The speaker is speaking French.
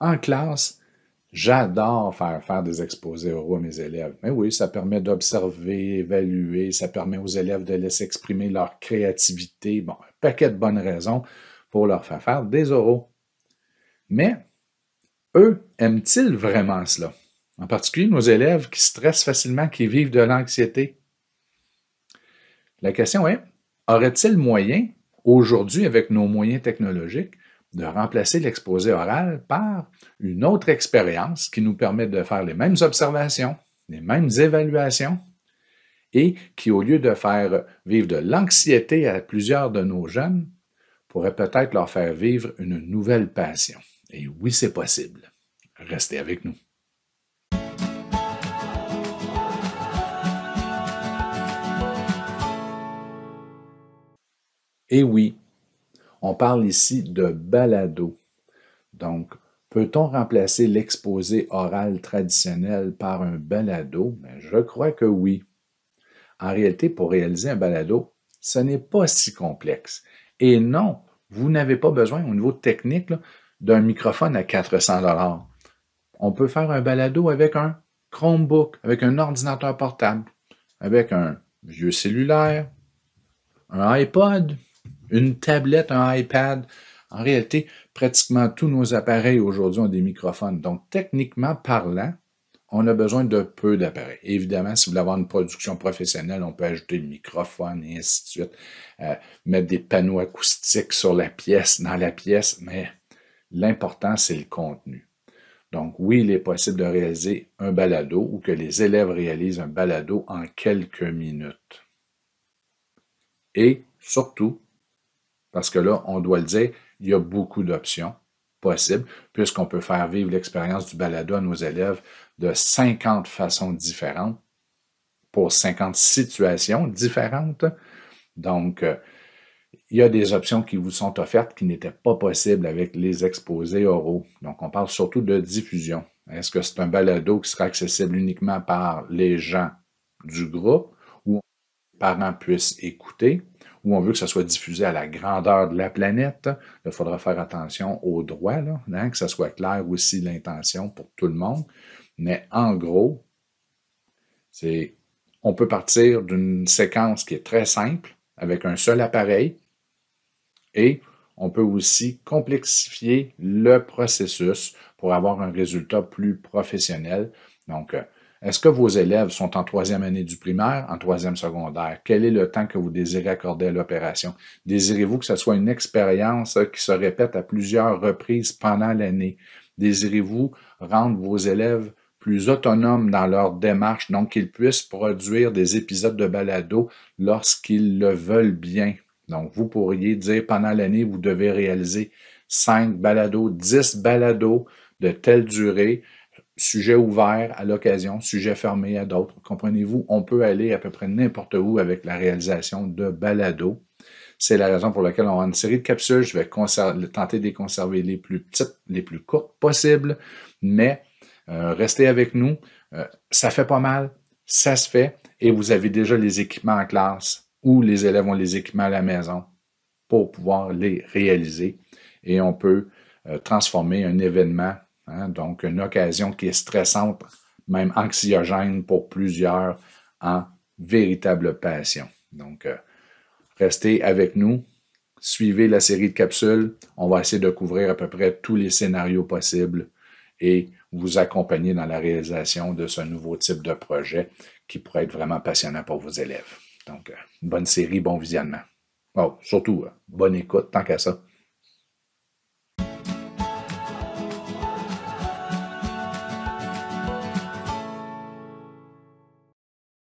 En classe, j'adore faire des exposés oraux à mes élèves. Mais oui, ça permet d'observer, évaluer, ça permet aux élèves de laisser exprimer leur créativité. Bon, un paquet de bonnes raisons pour leur faire des oraux. Mais eux, aiment-ils vraiment cela? En particulier nos élèves qui stressent facilement, qui vivent de l'anxiété. La question est, aurait-il moyen, aujourd'hui avec nos moyens technologiques, de remplacer l'exposé oral par une autre expérience qui nous permet de faire les mêmes observations, les mêmes évaluations, et qui, au lieu de faire vivre de l'anxiété à plusieurs de nos jeunes, pourrait peut-être leur faire vivre une nouvelle passion. Et oui, c'est possible. Restez avec nous. Et oui, on parle ici de balado. Donc, peut-on remplacer l'exposé oral traditionnel par un balado? Ben, je crois que oui. En réalité, pour réaliser un balado, ce n'est pas si complexe. Et non, vous n'avez pas besoin, au niveau technique, d'un microphone à 400 $. On peut faire un balado avec un Chromebook, avec un ordinateur portable, avec un vieux cellulaire, un iPod, une tablette, un iPad. En réalité, pratiquement tous nos appareils aujourd'hui ont des microphones. Donc, techniquement parlant, on a besoin de peu d'appareils. Évidemment, si vous voulez avoir une production professionnelle, on peut ajouter le microphone et ainsi de suite, mettre des panneaux acoustiques sur la pièce, dans la pièce, mais l'important, c'est le contenu. Donc, oui, il est possible de réaliser un balado ou que les élèves réalisent un balado en quelques minutes. Et surtout, parce que là, on doit le dire, il y a beaucoup d'options possibles, puisqu'on peut faire vivre l'expérience du balado à nos élèves de 50 façons différentes, pour 50 situations différentes. Donc, il y a des options qui vous sont offertes qui n'étaient pas possibles avec les exposés oraux. Donc, on parle surtout de diffusion. Est-ce que c'est un balado qui sera accessible uniquement par les gens du groupe ou les parents puissent écouter, ou on veut que ça soit diffusé à la grandeur de la planète? Il faudra faire attention aux droits, là, que ça soit clair aussi l'intention pour tout le monde. Mais en gros, on peut partir d'une séquence qui est très simple, avec un seul appareil, et on peut aussi complexifier le processus pour avoir un résultat plus professionnel. Donc, est-ce que vos élèves sont en troisième année du primaire, en troisième secondaire? Quel est le temps que vous désirez accorder à l'opération? Désirez-vous que ce soit une expérience qui se répète à plusieurs reprises pendant l'année? Désirez-vous rendre vos élèves plus autonomes dans leur démarche, donc qu'ils puissent produire des épisodes de balado lorsqu'ils le veulent bien? Donc, vous pourriez dire pendant l'année, vous devez réaliser 5 balados, 10 balados de telle durée, sujet ouvert à l'occasion, sujet fermé à d'autres. Comprenez-vous, on peut aller à peu près n'importe où avec la réalisation de balados. C'est la raison pour laquelle on a une série de capsules. Je vais tenter de les conserver les plus petites, les plus courtes possibles, mais restez avec nous. Ça fait pas mal, ça se fait, et vous avez déjà les équipements en classe ou les élèves ont les équipements à la maison pour pouvoir les réaliser. Et on peut transformer un événement, donc une occasion qui est stressante, même anxiogène pour plusieurs, en véritable passion. Donc, restez avec nous, suivez la série de capsules. On va essayer de couvrir à peu près tous les scénarios possibles et vous accompagner dans la réalisation de ce nouveau type de projet qui pourrait être vraiment passionnant pour vos élèves. Donc, bonne série, bon visionnement. Oh, surtout, bonne écoute, tant qu'à ça.